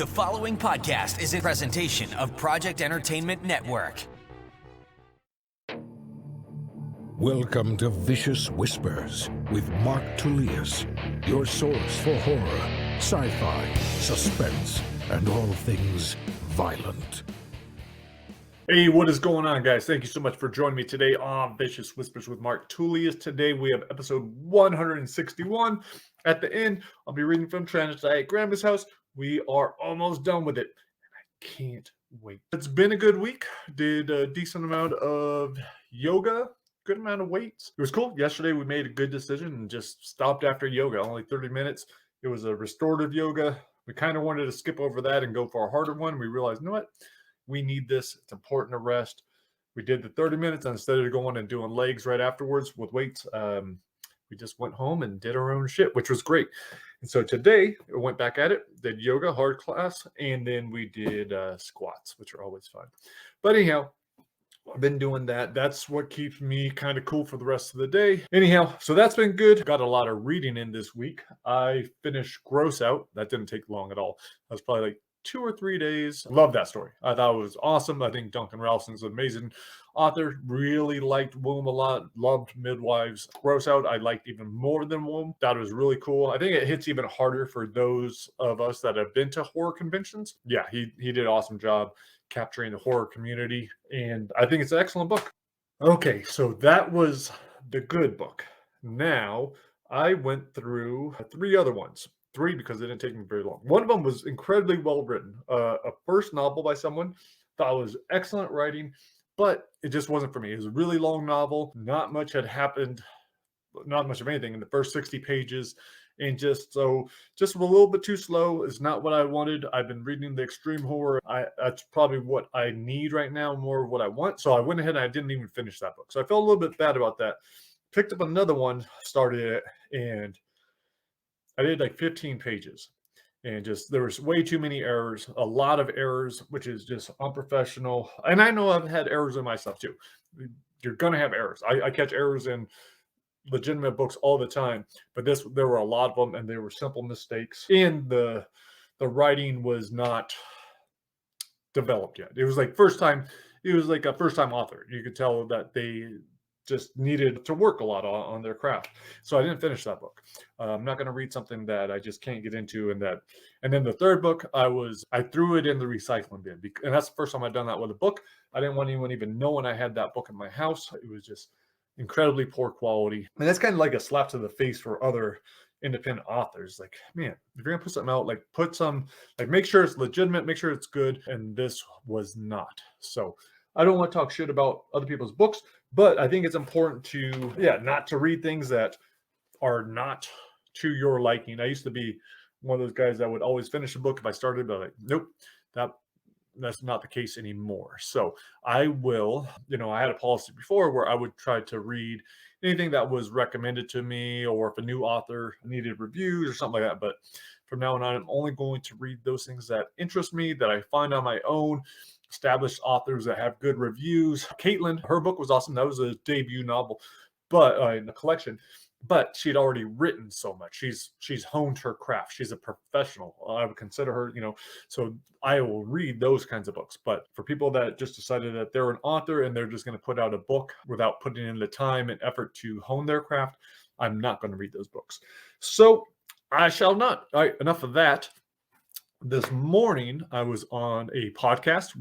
The following podcast is a presentation of Project Entertainment Network. Welcome to Vicious Whispers with Mark Tullius, your source for horror, sci-fi, suspense, and all things violent. Hey, what is going on, guys? Thank you so much for joining me today on Vicious Whispers with Mark Tullius. Today we have episode 161. At the end, I'll be reading from Transdiet Grandma's House. We are almost done with it. I can't wait. It's been a good week. Did a decent amount of yoga, good amount of weights. It was cool. Yesterday we made a good decision and just stopped after yoga, only 30 minutes. It was a restorative yoga. We kind of wanted to skip over that and go for a harder one. We realized, you know what? We need this. It's important to rest. We did the 30 minutes, and instead of going and doing legs right afterwards with weights, we just went home and did our own shit, which was great. And so today, I went back at it, did yoga, hard class, and then we did squats, which are always fun. But anyhow, I've been doing that. That's what keeps me kind of cool for the rest of the day. Anyhow, so that's been good. Got a lot of reading in this week. I finished Gross Out. That didn't take long at all. That was probably like 2 or 3 days. Love that story. I thought it was awesome. I think Duncan Ralston's an amazing author. Really liked Womb a lot. Loved Midwives. Gross Out I liked even more than Womb. Thought it was really cool. I think it hits even harder for those of us that have been to horror conventions. Yeah, he did an awesome job capturing the horror community, and I think it's an excellent book. Okay, so that was the good book. Now I went through 3 other ones. 3 because it didn't take me very long. One of them was incredibly well written. A first novel by someone. Thought it was excellent writing, but it just wasn't for me. It was a really long novel. Not much had happened. Not much of anything in the first 60 pages. And just a little bit too slow is not what I wanted. I've been reading the extreme horror. That's probably what I need right now, more of what I want. So I went ahead and I didn't even finish that book. So I felt a little bit bad about that. Picked up another one, started it, and I did like 15 pages, and just there was way too many errors, a lot of errors, which is just unprofessional. And I know I've had errors in my stuff too. You're gonna have errors. I catch errors in legitimate books all the time, but there were a lot of them, and they were simple mistakes. And the writing was not developed yet. It was like first time. It was like a first time author. You could tell that they just needed to work a lot on their craft. So I didn't finish that book. I'm not going to read something that I just can't get into. And then the third book, I threw it in the recycling bin. And that's the first time I've done that with a book. I didn't want anyone even knowing I had that book in my house. It was just incredibly poor quality. And that's kind of like a slap to the face for other independent authors. Like, man, if you're going to put something out, like make sure it's legitimate, make sure it's good. And this was not. So I don't want to talk shit about other people's books, but I think it's important to, not to read things that are not to your liking. I used to be one of those guys that would always finish a book if I started, but like, nope, that's not the case anymore. So I will, I had a policy before where I would try to read anything that was recommended to me, or if a new author needed reviews or something like that. But from now on, I'm only going to read those things that interest me, that I find on my own. Established authors that have good reviews. Caitlin, her book was awesome. That was a debut novel, but in the collection. But she'd already written so much. She's honed her craft. She's a professional. I would consider her, So I will read those kinds of books. But for people that just decided that they're an author and they're just going to put out a book without putting in the time and effort to hone their craft, I'm not going to read those books. So I shall not. All right, enough of that. This morning, I was on a podcast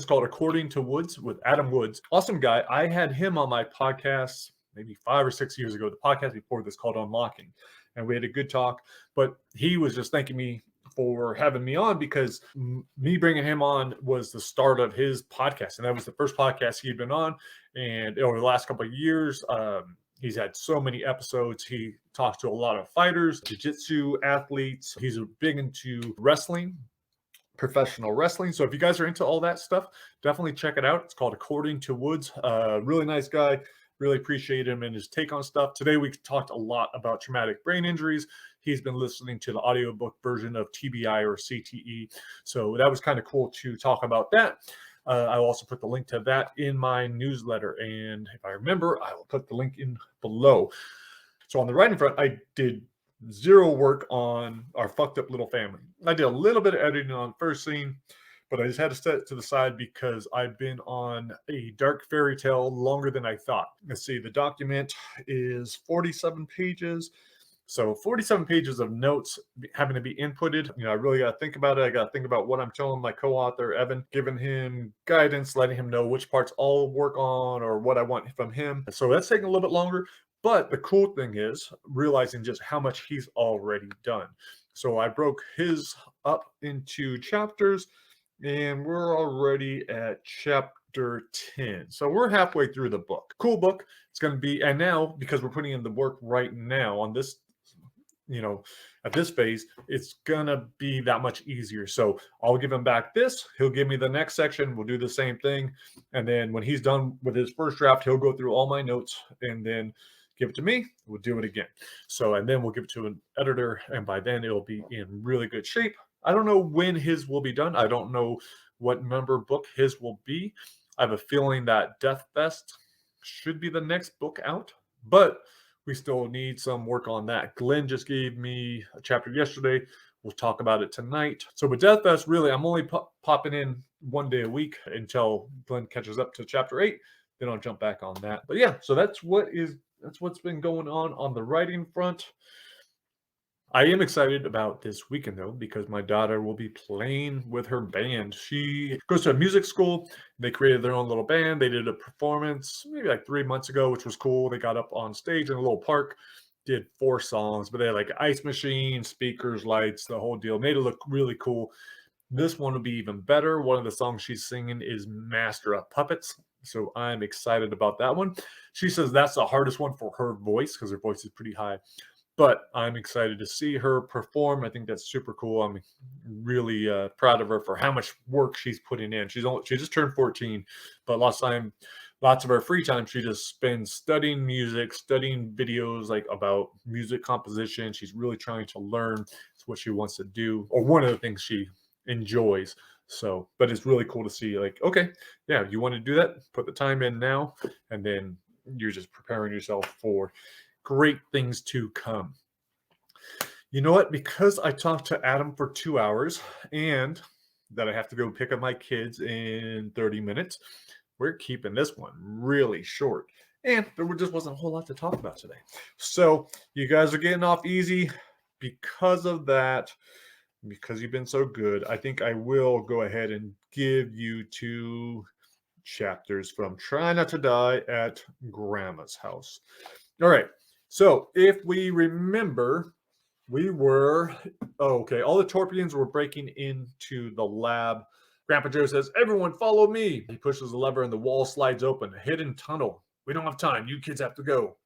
called According to Woods with Adam Woods. Awesome guy. I had him on my podcast maybe 5 or 6 years ago, the podcast before this called Unlocking. And we had a good talk, but he was just thanking me for having me on, because me bringing him on was the start of his podcast. And that was the first podcast he'd been on. And over the last couple of years, he's had so many episodes. He talks to a lot of fighters, jiu-jitsu athletes. He's big into wrestling, professional wrestling. So if you guys are into all that stuff, definitely check it out. It's called According to Woods. Really nice guy. Really appreciate him and his take on stuff. Today we talked a lot about traumatic brain injuries. He's been listening to the audiobook version of TBI or CTE. So that was kind of cool to talk about that. I'll also put the link to that in my newsletter. And if I remember, I will put the link in below. So on the writing front, I did Zero work on our fucked up little family. I did a little bit of editing on the first scene, but I just had to set it to the side because I've been on a dark fairy tale longer than I thought. Let's see, the document is 47 pages. So 47 pages of notes having to be inputted. I really got to think about it. I got to think about what I'm telling my co-author, Evan, giving him guidance, letting him know which parts I'll work on or what I want from him. So that's taking a little bit longer. But the cool thing is realizing just how much he's already done. So I broke his up into chapters, and we're already at chapter 10. So we're halfway through the book. Cool book. It's going to be, and now because we're putting in the work right now on this, at this phase, it's gonna be that much easier. So I'll give him back this, he'll give me the next section, we'll do the same thing, and then when he's done with his first draft, he'll go through all my notes and then give it to me, we'll do it again. So, and then we'll give it to an editor, and by then it'll be in really good shape. I don't know when his will be done. I don't know what number book his will be. I have a feeling that Death Fest should be the next book out, but we still need some work on that. Glenn just gave me a chapter yesterday. We'll talk about it tonight. So with Death Fest, really, I'm only popping in one day a week until Glenn catches up to chapter 8. Then I'll jump back on that. But yeah, so that's what's been going on the writing front. I am excited about this weekend, though, because my daughter will be playing with her band. She goes to a music school. They created their own little band. They did a performance maybe like 3 months ago, which was cool. They got up on stage in a little park, did 4 songs, but they had like ice machine, speakers, lights, the whole deal. Made it look really cool. This one will be even better. One of the songs she's singing is Master of Puppets. So I'm excited about that one. She says that's the hardest one for her voice because her voice is pretty high. But I'm excited to see her perform. I think that's super cool. I'm really proud of her for how much work she's putting in. She just turned 14, but lots of her free time she just spends studying music, studying videos like about music composition. She's really trying to learn. It's what she wants to do, or one of the things she enjoys. So, but it's really cool to see, like, okay, yeah, you want to do that, put the time in now, and then you're just preparing yourself for great things to come. You know what? Because I talked to Adam for 2 hours and that I have to go pick up my kids in 30 minutes, we're keeping this one really short. And there just wasn't a whole lot to talk about today. So you guys are getting off easy because of that. Because you've been so good, I think I will go ahead and give you 2 chapters from Try Not to Die at Grandma's House. All right. So if we remember, we were, all the Torpians were breaking into the lab. Grandpa Joe says, everyone follow me. He pushes the lever and the wall slides open, a hidden tunnel. We don't have time. You kids have to go.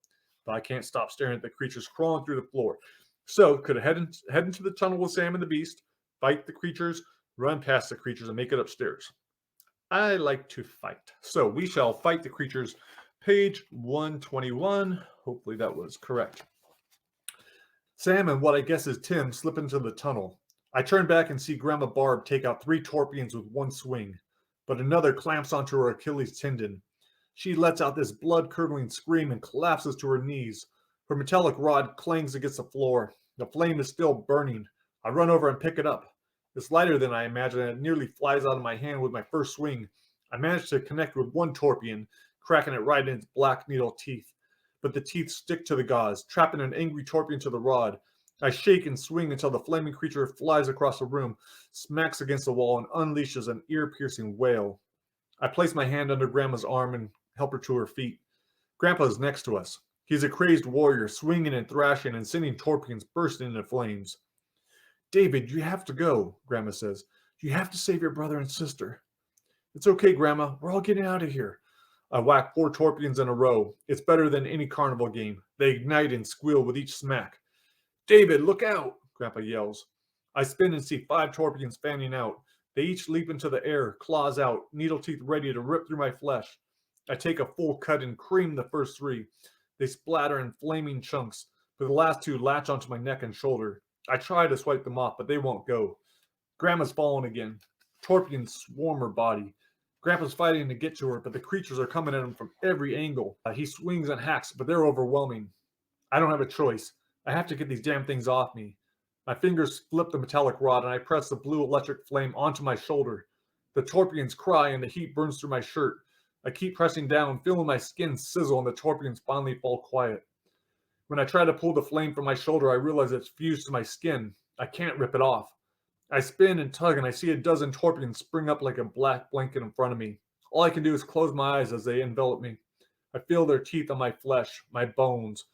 But I can't stop staring at the creatures crawling through the floor. So could head into the tunnel with Sam and the Beast, fight the creatures, run past the creatures, and make it upstairs. I like to fight. So we shall fight the creatures. Page 121. Hopefully that was correct. Sam and what I guess is Tim slip into the tunnel. I turn back and see Grandma Barb take out 3 Torpians with one swing, but another clamps onto her Achilles tendon. She lets out this blood-curdling scream and collapses to her knees. Her metallic rod clangs against the floor. The flame is still burning. I run over and pick it up. It's lighter than I imagined, and it nearly flies out of my hand with my first swing. I manage to connect with one Torpian, cracking it right in its black needle teeth. But the teeth stick to the gauze, trapping an angry Torpian to the rod. I shake and swing until the flaming creature flies across the room, smacks against the wall, and unleashes an ear-piercing wail. I place my hand under Grandma's arm and help her to her feet. Grandpa is next to us. He's a crazed warrior, swinging and thrashing and sending Torpians bursting into flames. David, you have to go, Grandma says. You have to save your brother and sister. It's okay, Grandma. We're all getting out of here. I whack 4 Torpians in a row. It's better than any carnival game. They ignite and squeal with each smack. David, look out, Grandpa yells. I spin and see 5 Torpians fanning out. They each leap into the air, claws out, needle teeth ready to rip through my flesh. I take a full cut and cream the first 3. They splatter in flaming chunks, but the last 2 latch onto my neck and shoulder. I try to swipe them off, but they won't go. Grandma's fallen again. Torpians swarm her body. Grandpa's fighting to get to her, but the creatures are coming at him from every angle. He swings and hacks, but they're overwhelming. I don't have a choice. I have to get these damn things off me. My fingers flip the metallic rod and I press the blue electric flame onto my shoulder. The torpions cry and the heat burns through my shirt. I keep pressing down, feeling my skin sizzle, and the torpions finally fall quiet. When I try to pull the flame from my shoulder, I realize it's fused to my skin. I can't rip it off. I spin and tug, and I see a dozen torpions spring up like a black blanket in front of me. All I can do is close my eyes as they envelop me. I feel their teeth on my flesh, my bones.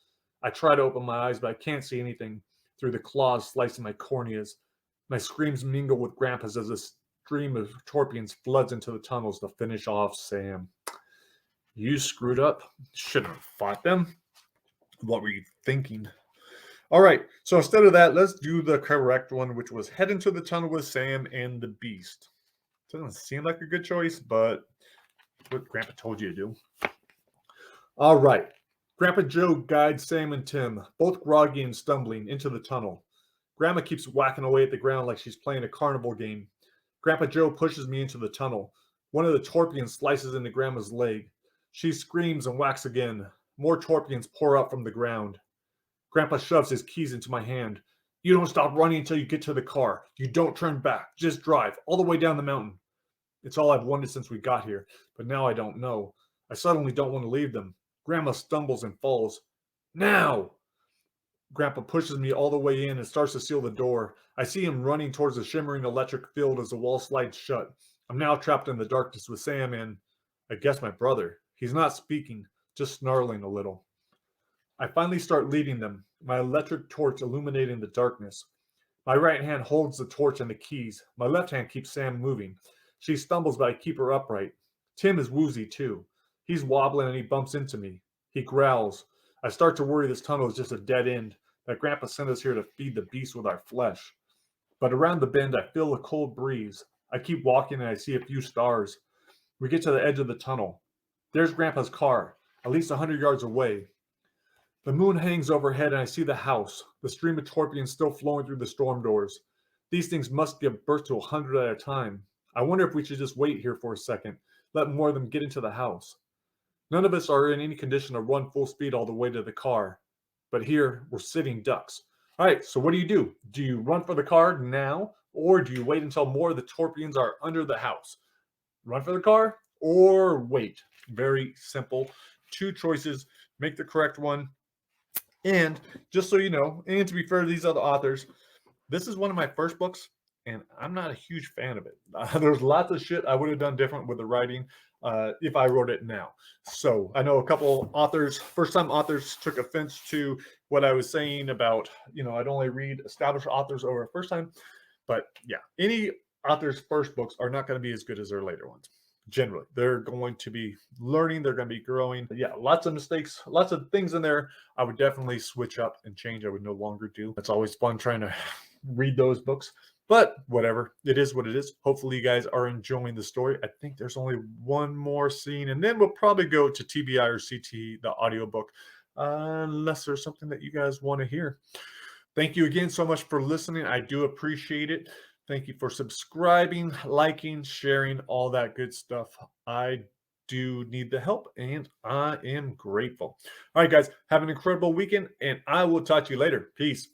I try to open my eyes, but I can't see anything through the claws slicing my corneas. My screams mingle with Grandpa's as a stream of torpions floods into the tunnels to finish off Sam. You screwed up. Shouldn't have fought them. What were you thinking? All right, so instead of that, let's do the correct one, which was head into the tunnel with Sam and the Beast. Doesn't seem like a good choice, but what Grandpa told you to do. All right. Grandpa Joe guides Sam and Tim, both groggy and stumbling, into the tunnel. Grandma keeps whacking away at the ground like she's playing a carnival game. Grandpa Joe pushes me into the tunnel. One of the torpions slices into Grandma's leg. She screams and whacks again. More torpions pour up from the ground. Grandpa shoves his keys into my hand. You don't stop running until you get to the car. You don't turn back. Just drive all the way down the mountain. It's all I've wanted since we got here, but now I don't know. I suddenly don't want to leave them. Grandma stumbles and falls. Now! Grandpa pushes me all the way in and starts to seal the door. I see him running towards the shimmering electric field as the wall slides shut. I'm now trapped in the darkness with Sam and, I guess, my brother. He's not speaking, just snarling a little. I finally start leading them, my electric torch illuminating the darkness. My right hand holds the torch and the keys. My left hand keeps Sam moving. She stumbles, but I keep her upright. Tim is woozy, too. He's wobbling and he bumps into me. He growls. I start to worry this tunnel is just a dead end, that Grandpa sent us here to feed the beast with our flesh. But around the bend, I feel a cold breeze. I keep walking and I see a few stars. We get to the edge of the tunnel. There's Grandpa's car, at least 100 yards away. The moon hangs overhead and I see the house, the stream of torpions still flowing through the storm doors. These things must give birth to 100 at a time. I wonder if we should just wait here for a second, let more of them get into the house. None of us are in any condition to run full speed all the way to the car. But here, we're sitting ducks. All right, so what do? Do you run for the car now, or do you wait until more of the torpions are under the house? Run for the car or wait? Very simple. Two choices. Make the correct one. And just so you know, and to be fair to these other authors, this is one of my first books, and I'm not a huge fan of it. There's lots of shit I would have done different with the writing if I wrote it now. So I know a couple authors, first-time authors, took offense to what I was saying about, I'd only read established authors over a first time. But yeah, any author's first books are not going to be as good as their later ones. Generally, they're going to be learning, they're going to be growing. But yeah, lots of mistakes, lots of things in there I would definitely switch up and change. I would no longer do. It's always fun trying to read those books, but whatever. It is what it is. Hopefully you guys are enjoying the story. I think there's only one more scene, and then we'll probably go to TBI or CT, the audiobook, unless there's something that you guys want to hear. Thank you again so much for listening. I do appreciate it. Thank you for subscribing, liking, sharing, all that good stuff. I do need the help, and I am grateful. All right, guys, have an incredible weekend, and I will talk to you later. Peace.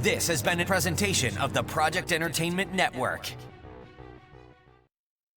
This has been a presentation of the Project Entertainment Network.